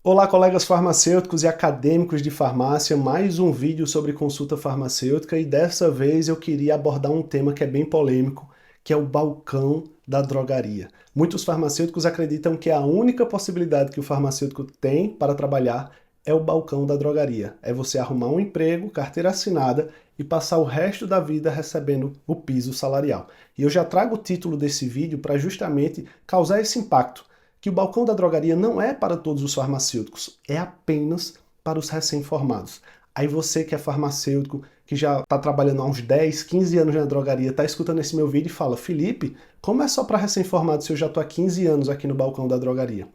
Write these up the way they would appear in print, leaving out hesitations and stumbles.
Olá, colegas farmacêuticos e acadêmicos de farmácia, mais um vídeo sobre consulta farmacêutica e dessa vez eu queria abordar um tema que é bem polêmico, que é o balcão da drogaria. Muitos farmacêuticos acreditam que a única possibilidade que o farmacêutico tem para trabalhar é o balcão da drogaria. É você arrumar um emprego, carteira assinada e passar o resto da vida recebendo o piso salarial. E eu já trago o título desse vídeo para justamente causar esse impacto que o balcão da drogaria não é para todos os farmacêuticos, é apenas para os recém-formados. Aí você que é farmacêutico, que já está trabalhando há uns 10, 15 anos na drogaria, está escutando esse meu vídeo e fala: Felipe, como é só para recém-formados se eu já estou há 15 anos aqui no balcão da drogaria?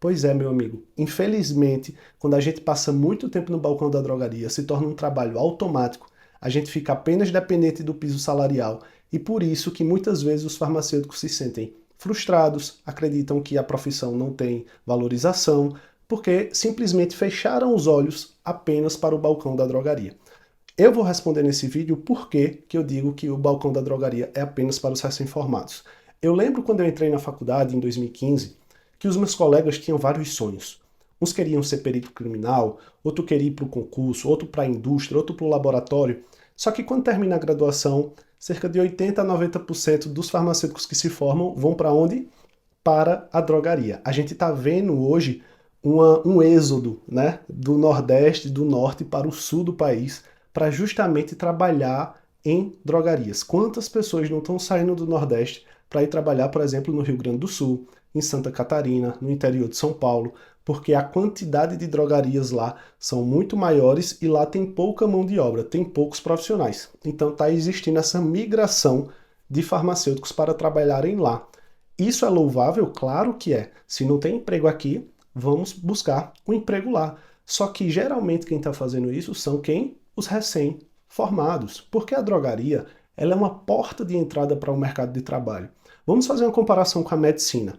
Pois é, meu amigo. Infelizmente, quando a gente passa muito tempo no balcão da drogaria, se torna um trabalho automático, a gente fica apenas dependente do piso salarial e por isso que muitas vezes os farmacêuticos se sentem frustrados, acreditam que a profissão não tem valorização, porque simplesmente fecharam os olhos apenas para o balcão da drogaria. Eu vou responder nesse vídeo por que eu digo que o balcão da drogaria é apenas para os recém-formados. Eu lembro quando eu entrei na faculdade em 2015 que os meus colegas tinham vários sonhos. Uns queriam ser perito criminal, outro queria ir para o concurso, outro para a indústria, outro para o laboratório. Só que quando termina a graduação, cerca de 80 a 90% dos farmacêuticos que se formam vão para onde? Para a drogaria. A gente está vendo hoje um êxodo, né, do Nordeste, do Norte para o Sul do país, para justamente trabalhar em drogarias. Quantas pessoas não estão saindo do Nordeste para ir trabalhar, por exemplo, no Rio Grande do Sul, em Santa Catarina, no interior de São Paulo, porque a quantidade de drogarias lá são muito maiores e lá tem pouca mão de obra, tem poucos profissionais. Então está existindo essa migração de farmacêuticos para trabalharem lá. Isso é louvável? Claro que é. Se não tem emprego aqui, vamos buscar um emprego lá. Só que geralmente quem está fazendo isso são quem? Os recém-formados. Porque a drogaria ela é uma porta de entrada para o mercado de trabalho. Vamos fazer uma comparação com a medicina.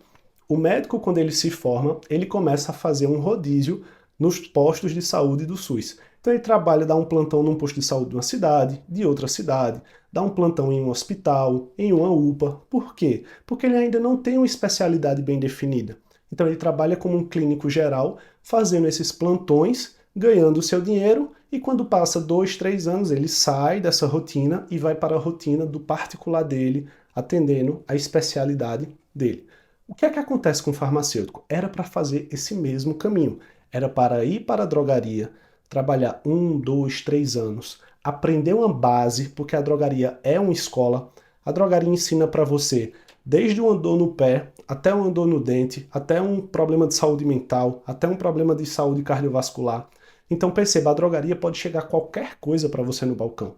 O médico, quando ele se forma, ele começa a fazer um rodízio nos postos de saúde do SUS. Então ele trabalha, dá um plantão num posto de saúde de uma cidade, de outra cidade, dá um plantão em um hospital, em uma UPA. Por quê? Porque ele ainda não tem uma especialidade bem definida. Então ele trabalha como um clínico geral, fazendo esses plantões, ganhando o seu dinheiro, e quando passa 2, 3 anos, ele sai dessa rotina e vai para a rotina do particular dele, atendendo a especialidade dele. O que é que acontece com o farmacêutico? Era para fazer esse mesmo caminho. Era para ir para a drogaria, trabalhar 1, 2, 3 anos, aprender uma base, porque a drogaria é uma escola. A drogaria ensina para você desde uma dor no pé, até uma dor no dente, até um problema de saúde mental, até um problema de saúde cardiovascular. Então perceba, a drogaria pode chegar qualquer coisa para você no balcão.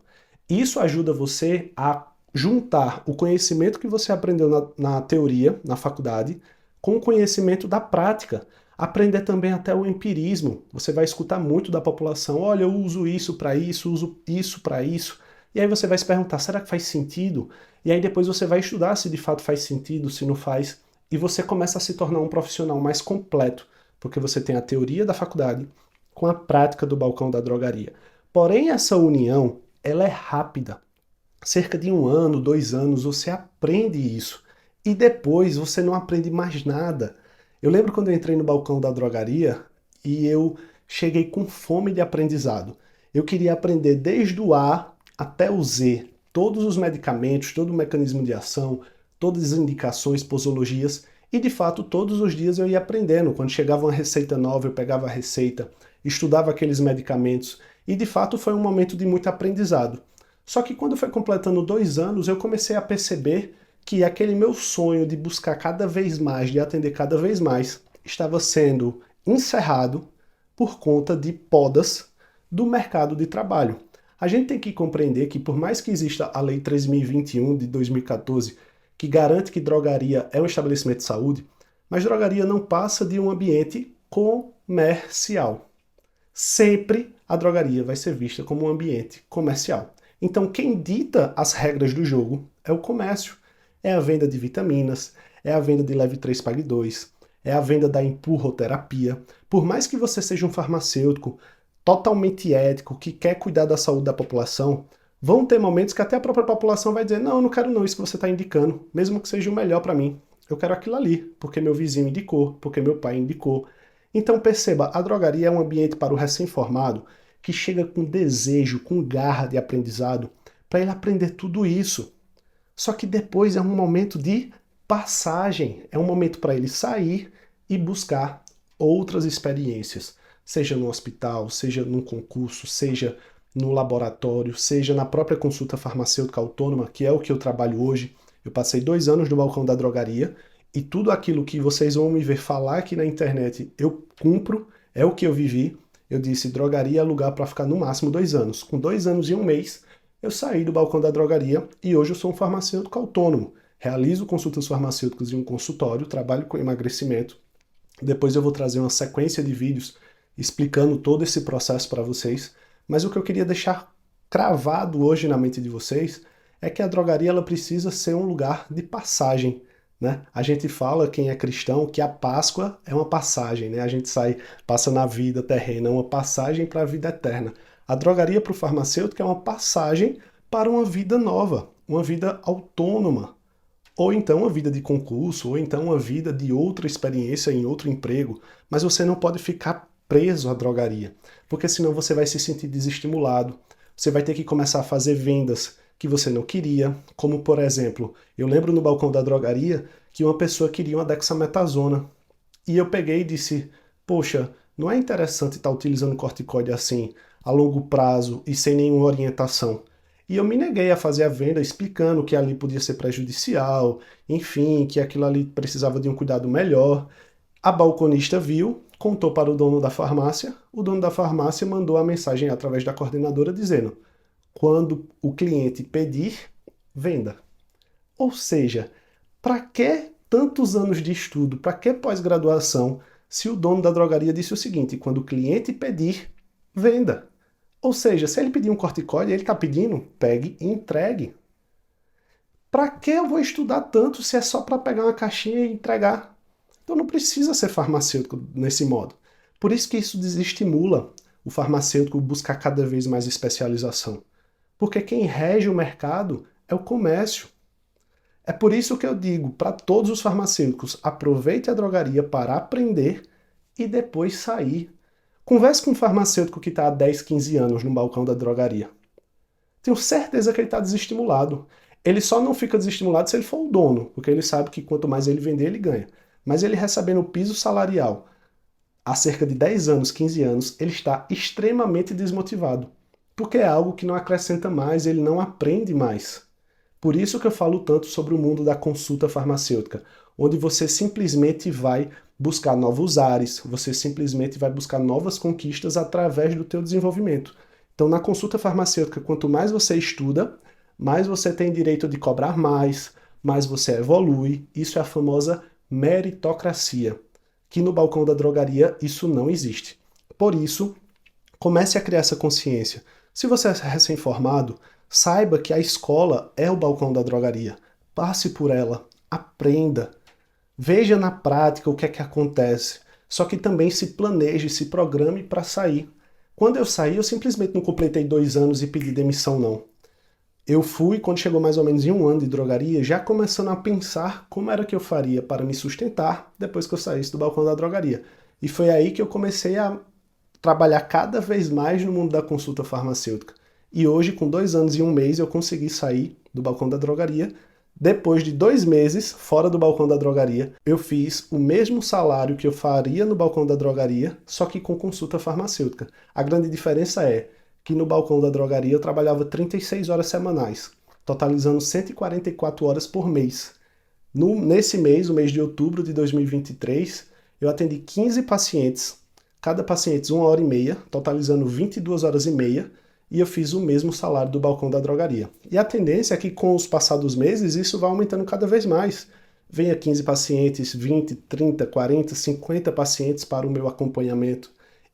Isso ajuda você a juntar o conhecimento que você aprendeu na teoria, na faculdade, com o conhecimento da prática. Aprender também até o empirismo. Você vai escutar muito da população: olha, eu uso isso para isso, uso isso para isso. E aí você vai se perguntar: será que faz sentido? E aí depois você vai estudar se de fato faz sentido, se não faz. E você começa a se tornar um profissional mais completo, porque você tem a teoria da faculdade com a prática do balcão da drogaria. Porém, essa união, ela é rápida. Cerca de 1 ano, 2 anos, você aprende isso. E depois você não aprende mais nada. Eu lembro quando eu entrei no balcão da drogaria e eu cheguei com fome de aprendizado. Eu queria aprender desde o A até o Z, todos os medicamentos, todo o mecanismo de ação, todas as indicações, posologias, e de fato todos os dias eu ia aprendendo. Quando chegava uma receita nova, eu pegava a receita, estudava aqueles medicamentos, e de fato foi um momento de muito aprendizado. Só que quando foi completando 2 anos, eu comecei a perceber que aquele meu sonho de buscar cada vez mais, de atender cada vez mais, estava sendo encerrado por conta de podas do mercado de trabalho. A gente tem que compreender que, por mais que exista a Lei 3.021 de 2014, que garante que drogaria é um estabelecimento de saúde, mas drogaria não passa de um ambiente comercial. Sempre a drogaria vai ser vista como um ambiente comercial. Então quem dita as regras do jogo é o comércio. É a venda de vitaminas, é a venda de Leve 3 Pague 2, é a venda da empurroterapia. Por mais que você seja um farmacêutico totalmente ético, que quer cuidar da saúde da população, vão ter momentos que até a própria população vai dizer: não, eu não quero não isso que você está indicando, mesmo que seja o melhor para mim. Eu quero aquilo ali, porque meu vizinho indicou, porque meu pai indicou. Então perceba, a drogaria é um ambiente para o recém-formado que chega com desejo, com garra de aprendizado, para ele aprender tudo isso. Só que depois é um momento de passagem, é um momento para ele sair e buscar outras experiências, seja no hospital, seja num concurso, seja no laboratório, seja na própria consulta farmacêutica autônoma, que é o que eu trabalho hoje. Eu passei 2 anos no balcão da drogaria e tudo aquilo que vocês vão me ver falar aqui na internet, eu cumpro, é o que eu vivi. Eu disse, drogaria é lugar para ficar no máximo 2 anos. Com 2 anos e 1 mês, eu saí do balcão da drogaria e hoje eu sou um farmacêutico autônomo. Realizo consultas farmacêuticas em um consultório, trabalho com emagrecimento. Depois eu vou trazer uma sequência de vídeos explicando todo esse processo para vocês. Mas o que eu queria deixar cravado hoje na mente de vocês é que a drogaria ela precisa ser um lugar de passagem, né? A gente fala, quem é cristão, que a Páscoa é uma passagem, né? A gente passa na vida terrena, uma passagem para a vida eterna. A drogaria para o farmacêutico é uma passagem para uma vida nova, uma vida autônoma, ou então uma vida de concurso, ou então uma vida de outra experiência em outro emprego, mas você não pode ficar preso à drogaria, porque senão você vai se sentir desestimulado, você vai ter que começar a fazer vendas que você não queria, como por exemplo, eu lembro no balcão da drogaria que uma pessoa queria uma dexametasona, e eu peguei e disse, poxa, não é interessante estar utilizando corticoide assim, a longo prazo e sem nenhuma orientação. E eu me neguei a fazer a venda explicando que ali podia ser prejudicial, enfim, que aquilo ali precisava de um cuidado melhor. A balconista viu, contou para o dono da farmácia, o dono da farmácia mandou a mensagem através da coordenadora dizendo, quando o cliente pedir, venda. Ou seja, para que tantos anos de estudo, para que pós-graduação, se o dono da drogaria disse o seguinte, quando o cliente pedir, venda. Ou seja, se ele pedir um corticoide, ele está pedindo, pegue e entregue. Para que eu vou estudar tanto se é só para pegar uma caixinha e entregar? Então não precisa ser farmacêutico nesse modo. Por isso que isso desestimula o farmacêutico buscar cada vez mais especialização. Porque quem rege o mercado é o comércio. É por isso que eu digo para todos os farmacêuticos, aproveite a drogaria para aprender e depois sair. Converse com um farmacêutico que está há 10, 15 anos no balcão da drogaria. Tenho certeza que ele está desestimulado. Ele só não fica desestimulado se ele for o dono, porque ele sabe que quanto mais ele vender, ele ganha. Mas ele recebendo o piso salarial há cerca de 10 anos, 15 anos, ele está extremamente desmotivado. Porque é algo que não acrescenta mais, ele não aprende mais. Por isso que eu falo tanto sobre o mundo da consulta farmacêutica, onde você simplesmente vai buscar novos ares, você simplesmente vai buscar novas conquistas através do teu desenvolvimento. Então, na consulta farmacêutica, quanto mais você estuda, mais você tem direito de cobrar mais você evolui. Isso é a famosa meritocracia, que no balcão da drogaria isso não existe. Por isso, comece a criar essa consciência. Se você é recém-formado, saiba que a escola é o balcão da drogaria. Passe por ela, aprenda. Veja na prática o que é que acontece. Só que também se planeje, se programe para sair. Quando eu saí, eu simplesmente não completei 2 anos e pedi demissão, não. Eu fui, quando chegou mais ou menos em 1 ano de drogaria, já começando a pensar como era que eu faria para me sustentar depois que eu saísse do balcão da drogaria. E foi aí que eu comecei a trabalhar cada vez mais no mundo da consulta farmacêutica. E hoje, com 2 anos e 1 mês, eu consegui sair do balcão da drogaria. Depois de 2 meses fora do balcão da drogaria, eu fiz o mesmo salário que eu faria no balcão da drogaria, só que com consulta farmacêutica. A grande diferença é que no balcão da drogaria eu trabalhava 36 horas semanais, totalizando 144 horas por mês. Nesse mês, o mês de outubro de 2023, eu atendi 15 pacientes, cada paciente 1 hora e meia, totalizando 22 horas e meia, e eu fiz o mesmo salário do balcão da drogaria. E a tendência é que com os passados meses isso vai aumentando cada vez mais. Venha 15 pacientes, 20, 30, 40, 50 pacientes para o meu acompanhamento.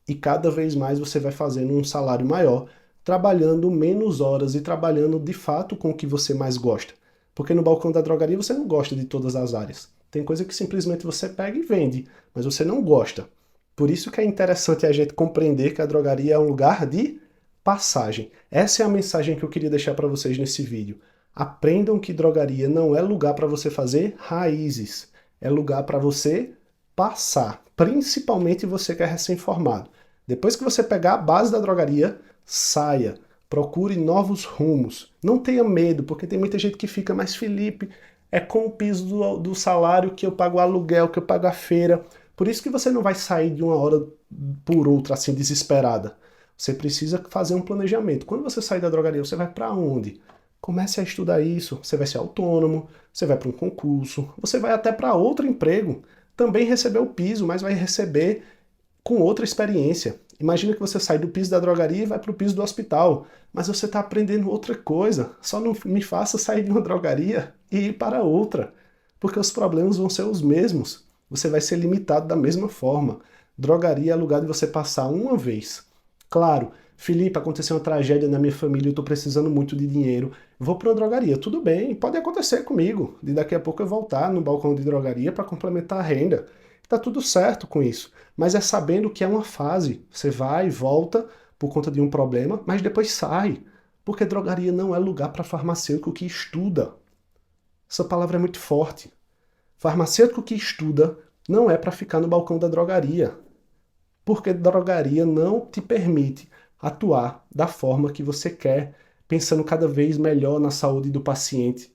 E cada vez mais você vai fazendo um salário maior, trabalhando menos horas e trabalhando de fato com o que você mais gosta. Porque no balcão da drogaria você não gosta de todas as áreas. Tem coisa que simplesmente você pega e vende, mas você não gosta. Por isso que é interessante a gente compreender que a drogaria é um lugar de passagem. Essa é a mensagem que eu queria deixar para vocês nesse vídeo. Aprendam que drogaria não é lugar para você fazer raízes. É lugar para você passar, principalmente você que é recém-formado. Depois que você pegar a base da drogaria, saia, procure novos rumos. Não tenha medo, porque tem muita gente que fica, mas Felipe, é com o piso do salário que eu pago o aluguel, que eu pago a feira. Por isso que você não vai sair de uma hora por outra assim desesperada. Você precisa fazer um planejamento. Quando você sair da drogaria, você vai para onde? Comece a estudar isso. Você vai ser autônomo, você vai para um concurso, você vai até para outro emprego. Também receber o piso, mas vai receber com outra experiência. Imagina que você sai do piso da drogaria e vai para o piso do hospital, mas você está aprendendo outra coisa. Só não me faça sair de uma drogaria e ir para outra, porque os problemas vão ser os mesmos. Você vai ser limitado da mesma forma. Drogaria é lugar de você passar uma vez. Claro, Felipe, aconteceu uma tragédia na minha família, eu estou precisando muito de dinheiro, vou para uma drogaria. Tudo bem, pode acontecer comigo, de daqui a pouco eu voltar no balcão de drogaria para complementar a renda. Tá tudo certo com isso, mas é sabendo que é uma fase. Você vai e volta por conta de um problema, mas depois sai, porque drogaria não é lugar para farmacêutico que estuda. Essa palavra é muito forte. Farmacêutico que estuda não é para ficar no balcão da drogaria, porque drogaria não te permite atuar da forma que você quer, pensando cada vez melhor na saúde do paciente.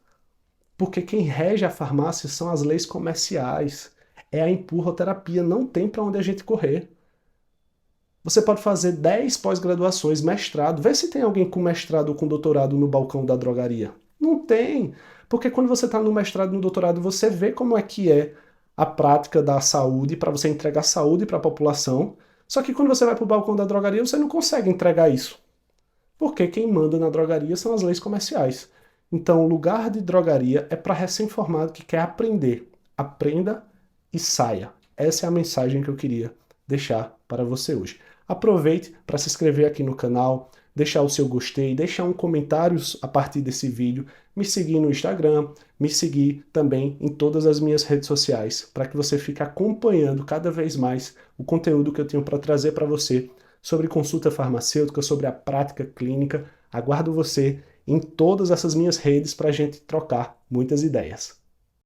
Porque quem rege a farmácia são as leis comerciais, é a empurroterapia, não tem para onde a gente correr. Você pode fazer 10 pós-graduações, mestrado, vê se tem alguém com mestrado ou com doutorado no balcão da drogaria. Não tem, porque quando você está no mestrado e no doutorado, você vê como é a prática da saúde para você entregar saúde para a população. Só que quando você vai para o balcão da drogaria, você não consegue entregar isso. Porque quem manda na drogaria são as leis comerciais. Então, o lugar de drogaria é para recém-formado que quer aprender. Aprenda e saia. Essa é a mensagem que eu queria deixar para você hoje. Aproveite para se inscrever aqui no canal, deixar o seu gostei, deixar um comentário a partir desse vídeo, me seguir no Instagram, me seguir também em todas as minhas redes sociais, para que você fique acompanhando cada vez mais o conteúdo que eu tenho para trazer para você sobre consulta farmacêutica, sobre a prática clínica. Aguardo você em todas essas minhas redes para a gente trocar muitas ideias.